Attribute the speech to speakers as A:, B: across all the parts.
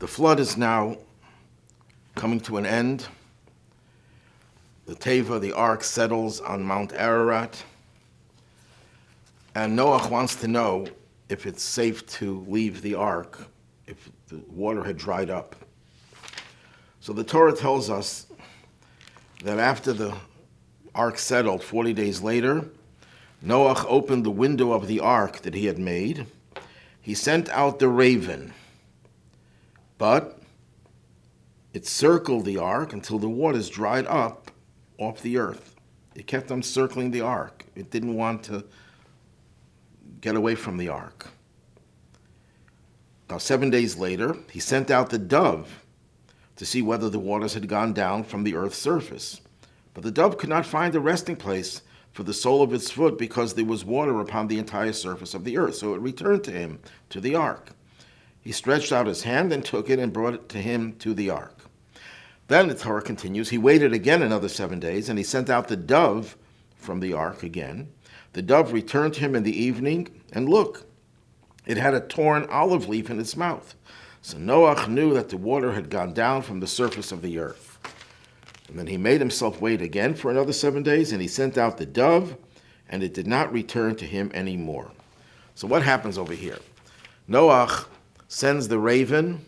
A: The flood is now coming to an end. The Teva, the ark, settles on Mount Ararat. And Noah wants to know if it's safe to leave the ark, if the water had dried up. So the Torah tells us that after the ark settled 40 days later, Noah opened the window of the ark that he had made. He sent out the raven, but it circled the ark until the waters dried up off the earth. It kept on circling the ark. It didn't want to get away from the ark. Now, 7 days later, he sent out the dove to see whether the waters had gone down from the earth's surface. But the dove could not find a resting place for the sole of its foot because there was water upon the entire surface of the earth. So it returned to him, to the ark. He stretched out his hand and took it and brought it to him to the ark. Then the Torah continues, he waited again another 7 days, and he sent out the dove from the ark again. The dove returned to him in the evening, and look, it had a torn olive leaf in its mouth. So Noah knew that the water had gone down from the surface of the earth. And then he made himself wait again for another 7 days, and he sent out the dove, and it did not return to him anymore. So what happens over here? Noah sends the raven.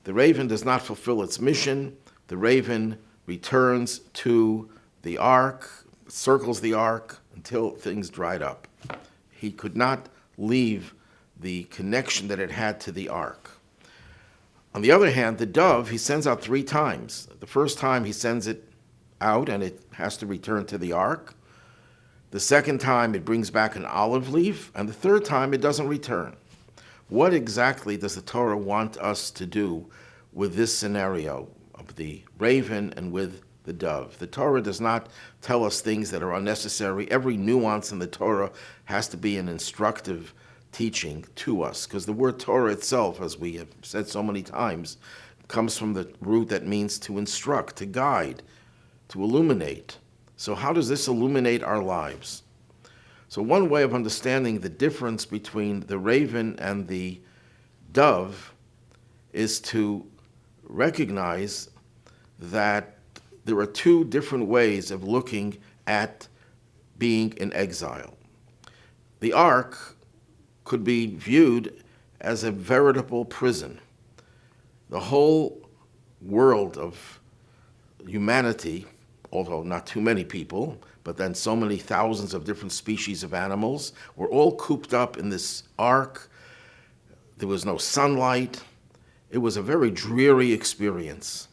A: The raven does not fulfill its mission. The raven returns to the ark, circles the ark until things dried up. He could not leave the connection that it had to the ark. On the other hand, the dove, he sends out 3 times. The first time he sends it out and it has to return to the ark. The second time it brings back an olive leaf. And the third time it doesn't return. What exactly does the Torah want us to do with this scenario of the raven and with the dove? The Torah does not tell us things that are unnecessary. Every nuance in the Torah has to be an instructive teaching to us, because the word Torah itself, as we have said so many times, comes from the root that means to instruct, to guide, to illuminate. So how does this illuminate our lives? So one way of understanding the difference between the raven and the dove is to recognize that there are 2 different ways of looking at being in exile. The ark could be viewed as a veritable prison. The whole world of humanity, although not too many people, but then so many thousands of different species of animals, were all cooped up in this ark. There was no sunlight. It was a very dreary experience.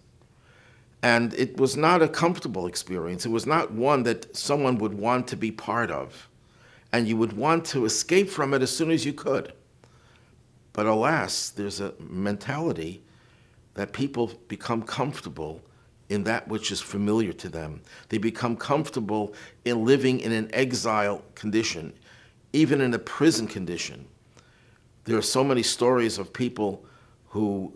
A: And it was not a comfortable experience. It was not one that someone would want to be part of. And you would want to escape from it as soon as you could. But alas, there's a mentality that people become comfortable in that which is familiar to them. They become comfortable in living in an exile condition, even in a prison condition. There are so many stories of people who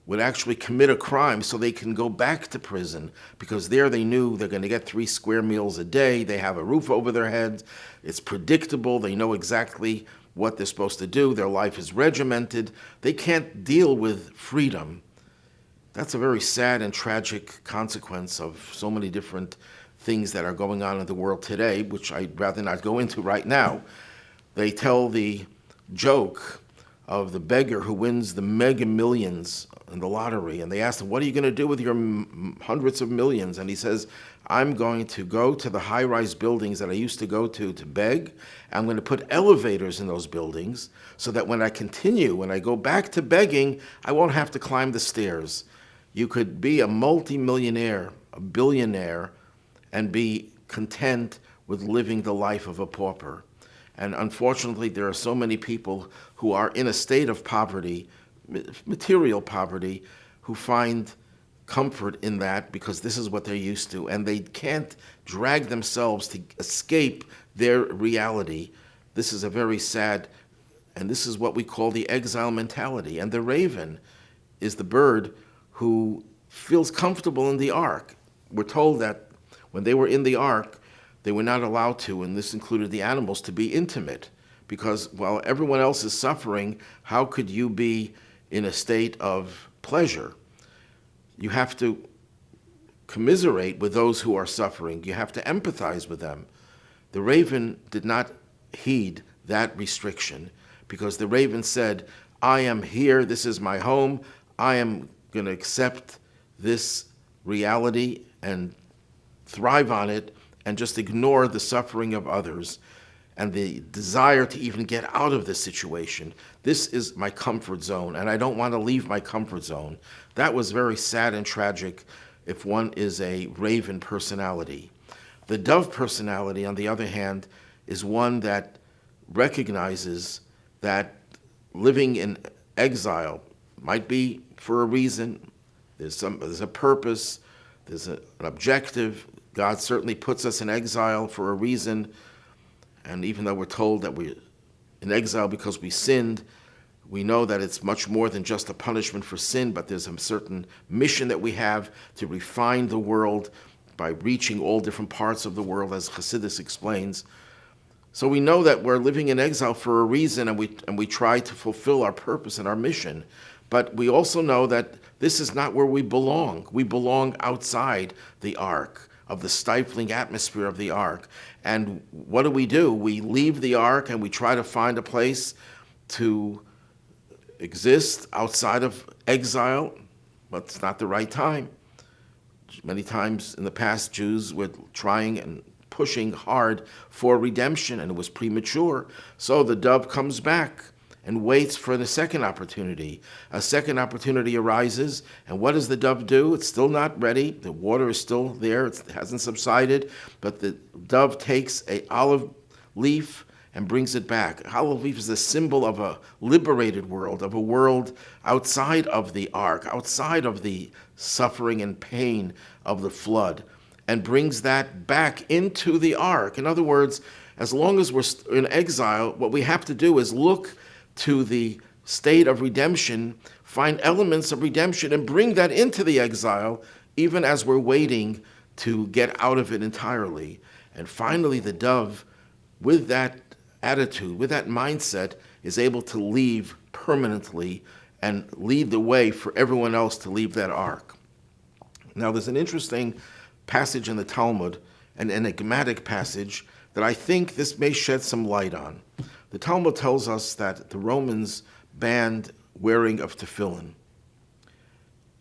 A: would actually commit a crime so they can go back to prison, because there they knew they're going to get 3 square meals a day, they have a roof over their heads, it's predictable, they know exactly what they're supposed to do, their life is regimented, they can't deal with freedom. That's a very sad and tragic consequence of so many different things that are going on in the world today, which I'd rather not go into right now. They tell the joke of the beggar who wins the mega millions in the lottery, and they ask him, what are you going to do with your hundreds of millions? And he says, I'm going to go to the high-rise buildings that I used to go to beg. I'm going to put elevators in those buildings so that when I go back to begging, I won't have to climb the stairs. You could be a multi-millionaire, a billionaire, and be content with living the life of a pauper. And unfortunately, there are so many people who are in a state of poverty, material poverty, who find comfort in that because this is what they're used to, and they can't drag themselves to escape their reality. This is a very sad, and this is what we call the exile mentality. And the raven is the bird who feels comfortable in the ark. We're told that when they were in the ark, they were not allowed to, and this included the animals, to be intimate, because while everyone else is suffering, how could you be in a state of pleasure. You have to commiserate with those who are suffering. You have to empathize with them. The raven did not heed that restriction because the raven said, I am here, this is my home, I am going to accept this reality and thrive on it and just ignore the suffering of others and the desire to even get out of this situation. This is my comfort zone, and I don't want to leave my comfort zone. That was very sad and tragic if one is a raven personality. The dove personality, on the other hand, is one that recognizes that living in exile might be for a reason. There's a purpose, there's an objective. God certainly puts us in exile for a reason. And even though we're told that we're in exile because we sinned, we know that it's much more than just a punishment for sin, but there's a certain mission that we have to refine the world by reaching all different parts of the world, as Hasidus explains. So we know that we're living in exile for a reason, and we try to fulfill our purpose and our mission. But we also know that this is not where we belong. We belong outside the ark, of the stifling atmosphere of the ark. And what do? We leave the ark and we try to find a place to exist outside of exile, but it's not the right time. Many times in the past, Jews were trying and pushing hard for redemption, and it was premature. So the dove comes back and waits for the second opportunity. A second opportunity arises, and what does the dove do? It's still not ready. The water is still there. It hasn't subsided, but the dove takes an olive leaf and brings it back. Olive leaf is a symbol of a liberated world, of a world outside of the ark, outside of the suffering and pain of the flood, and brings that back into the ark. In other words, as long as we're in exile, what we have to do is look to the state of redemption, find elements of redemption, and bring that into the exile, even as we're waiting to get out of it entirely. And finally, the dove, with that attitude, with that mindset, is able to leave permanently and lead the way for everyone else to leave that ark. Now, there's an interesting passage in the Talmud, an enigmatic passage, that I think this may shed some light on. The Talmud tells us that the Romans banned wearing of tefillin.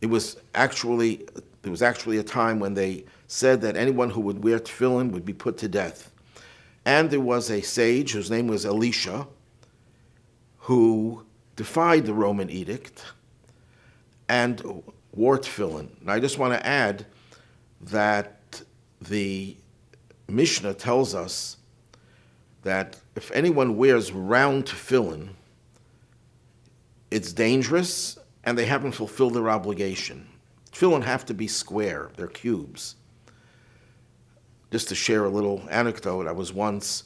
A: There was actually a time when they said that anyone who would wear tefillin would be put to death. And there was a sage whose name was Elisha, who defied the Roman edict and wore tefillin. And I just want to add that the Mishnah tells us that if anyone wears round tefillin, it's dangerous and they haven't fulfilled their obligation. Tefillin have to be square, they're cubes. Just to share a little anecdote, I was once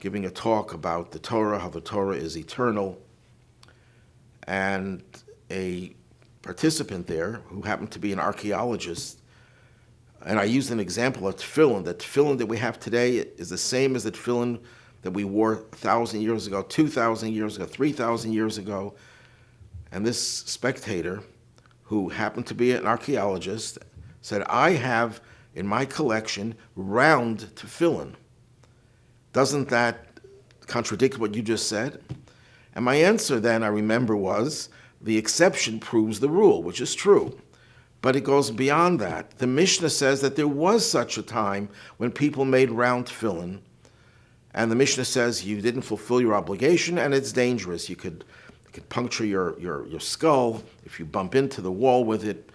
A: giving a talk about the Torah, how the Torah is eternal, and a participant there who happened to be an archaeologist, and I used an example of tefillin. The tefillin that we have today is the same as the tefillin that we wore 1,000 years ago, 2,000 years ago, 3,000 years ago. And this spectator, who happened to be an archaeologist, said, I have in my collection round tefillin. Doesn't that contradict what you just said? And my answer then, I remember, was, the exception proves the rule, which is true. But it goes beyond that. The Mishnah says that there was such a time when people made round tefillin, and the Mishnah says you didn't fulfill your obligation, and it's dangerous. You could puncture your skull if you bump into the wall with it.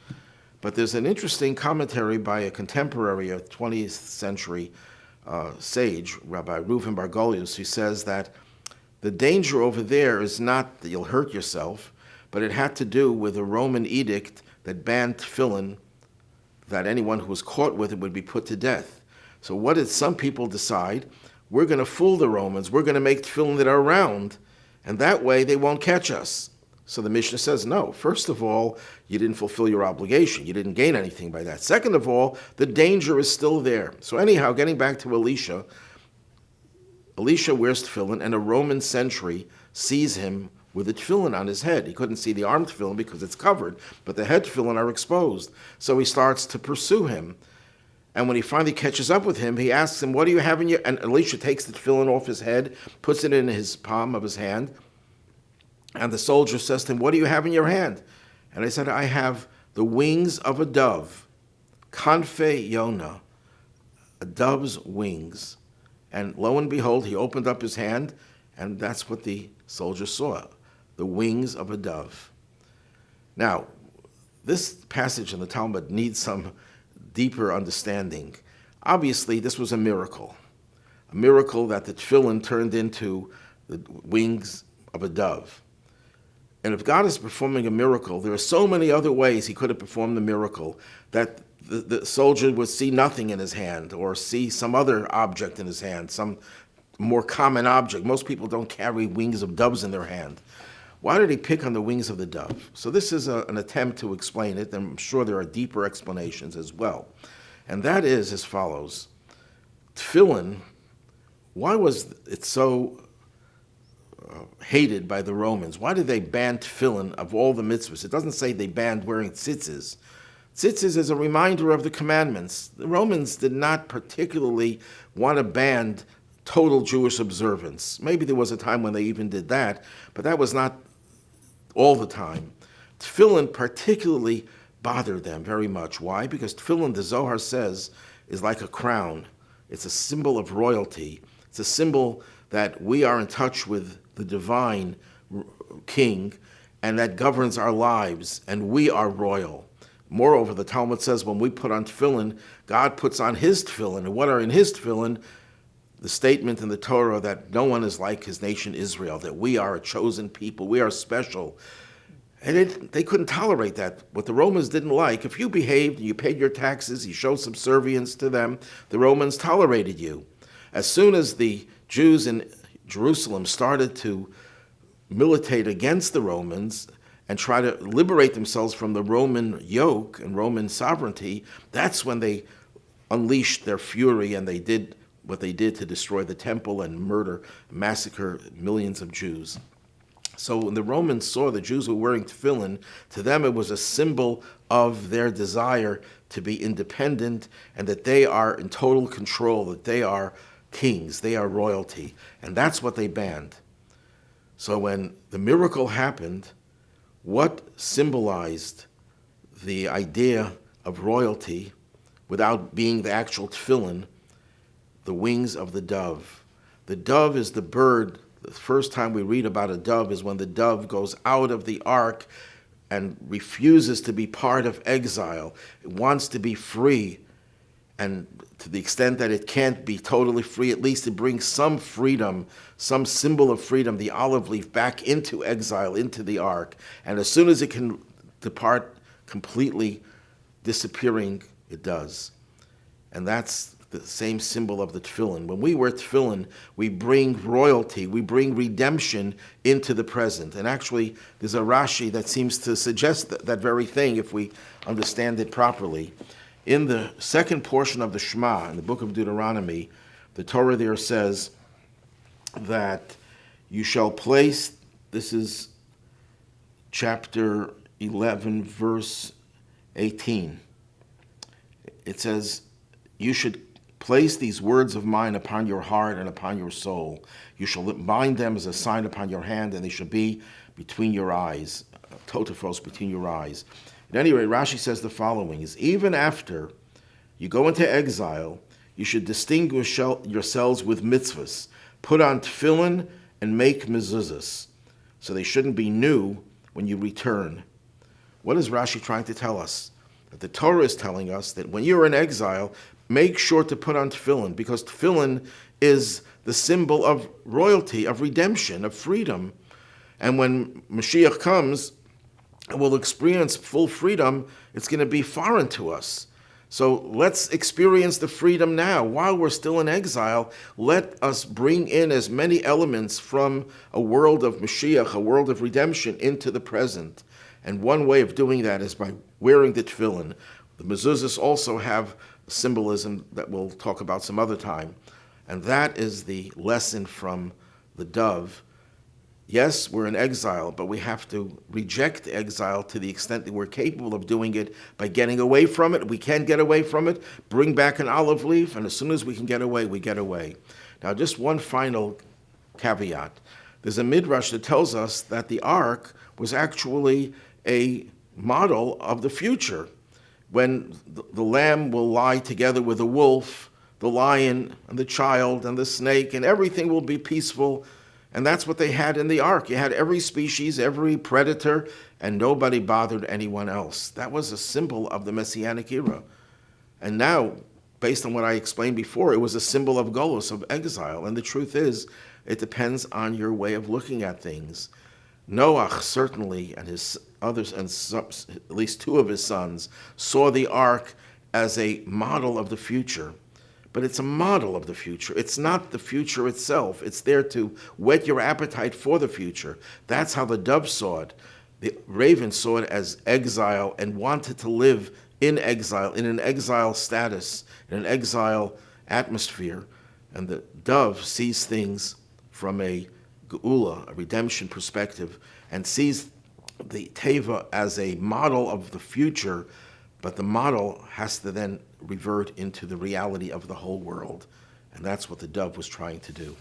A: But there's an interesting commentary by a contemporary, a 20th century sage, Rabbi Reuven Bar Golius, who says that the danger over there is not that you'll hurt yourself, but it had to do with a Roman edict that banned tefillin, that anyone who was caught with it would be put to death. So what did some people decide? We're going to fool the Romans. We're going to make tefillin that are round, and that way they won't catch us. So the Mishnah says, no, first of all, you didn't fulfill your obligation. You didn't gain anything by that. Second of all, the danger is still there. So anyhow, getting back to Elisha wears tefillin, and a Roman sentry sees him with a tefillin on his head. He couldn't see the arm tefillin because it's covered, but the head tefillin are exposed. So he starts to pursue him. And when he finally catches up with him, he asks him, what do you have in your... And Elisha takes the tefillin off his head, puts it in his palm of his hand. And the soldier says to him, what do you have in your hand? And he said, I have the wings of a dove, kanfe yona, a dove's wings. And lo and behold, he opened up his hand, and that's what the soldier saw, the wings of a dove. Now, this passage in the Talmud needs some deeper understanding. Obviously, this was a miracle that the tefillin turned into the wings of a dove. And if God is performing a miracle, there are so many other ways he could have performed the miracle that the soldier would see nothing in his hand or see some other object in his hand, some more common object. Most people don't carry wings of doves in their hand. Why did he pick on the wings of the dove? So this is an attempt to explain it, and I'm sure there are deeper explanations as well. And that is as follows. Tefillin, why was it so hated by the Romans? Why did they ban tefillin of all the mitzvahs? It doesn't say they banned wearing tzitzis. Tzitzis is a reminder of the commandments. The Romans did not particularly want to ban total Jewish observance. Maybe there was a time when they even did that, but that was not all the time. Tefillin particularly bothered them very much. Why? Because tefillin, the Zohar says, is like a crown. It's a symbol of royalty. It's a symbol that we are in touch with the divine king, and that governs our lives, and we are royal. Moreover, the Talmud says when we put on tefillin, God puts on his tefillin. And what are in his tefillin? The statement in the Torah that no one is like his nation Israel, that we are a chosen people, we are special. And they couldn't tolerate that. What the Romans didn't like, if you behaved and you paid your taxes, you showed subservience to them, the Romans tolerated you. As soon as the Jews in Jerusalem started to militate against the Romans and try to liberate themselves from the Roman yoke and Roman sovereignty, that's when they unleashed their fury, and they did what they did to destroy the temple and massacre millions of Jews. So when the Romans saw the Jews were wearing tefillin, to them it was a symbol of their desire to be independent and that they are in total control, that they are kings, they are royalty. And that's what they banned. So when the miracle happened, what symbolized the idea of royalty without being the actual tefillin? The wings of the dove. The dove is the bird. The first time we read about a dove is when the dove goes out of the ark and refuses to be part of exile. It wants to be free. And to the extent that it can't be totally free, at least it brings some freedom, some symbol of freedom, the olive leaf, back into exile, into the ark. And as soon as it can depart completely, disappearing, it does. And that's the same symbol of the tefillin. When we wear tefillin, we bring royalty, we bring redemption into the present. And actually, there's a Rashi that seems to suggest that very thing if we understand it properly. In the second portion of the Shema, in the book of Deuteronomy, the Torah there says that you shall place, this is chapter 11, verse 18. It says, you should place these words of mine upon your heart and upon your soul. You shall bind them as a sign upon your hand, and they shall be between your eyes, totophos, between your eyes. At any rate, Rashi says the following, is even after you go into exile, you should distinguish yourselves with mitzvahs, put on tefillin and make mezuzahs, so they shouldn't be new when you return. What is Rashi trying to tell us? That the Torah is telling us that when you're in exile, make sure to put on tefillin, because tefillin is the symbol of royalty, of redemption, of freedom. And when Mashiach comes, and we'll experience full freedom, it's going to be foreign to us. So let's experience the freedom now. While we're still in exile, let us bring in as many elements from a world of Mashiach, a world of redemption, into the present. And one way of doing that is by wearing the tefillin. The mezuzahs also have symbolism that we'll talk about some other time. And that is the lesson from the dove. Yes, we're in exile, but we have to reject exile to the extent that we're capable of doing it by getting away from it. We can get away from it, bring back an olive leaf, and as soon as we can get away, we get away. Now, just one final caveat. There's a midrash that tells us that the ark was actually a model of the future, when the lamb will lie together with the wolf, the lion, and the child, and the snake, and everything will be peaceful. And that's what they had in the ark. You had every species, every predator, and nobody bothered anyone else. That was a symbol of the Messianic era. And now, based on what I explained before, it was a symbol of golus, of exile. And the truth is, it depends on your way of looking at things. Noach certainly, and his others, and at least two of his sons, saw the ark as a model of the future. But it's a model of the future. It's not the future itself. It's there to whet your appetite for the future. That's how the dove saw it. The raven saw it as exile and wanted to live in exile, in an exile status, in an exile atmosphere. And the dove sees things from a geula, a redemption perspective, and sees the teva as a model of the future, but the model has to then revert into the reality of the whole world. And that's what the dove was trying to do.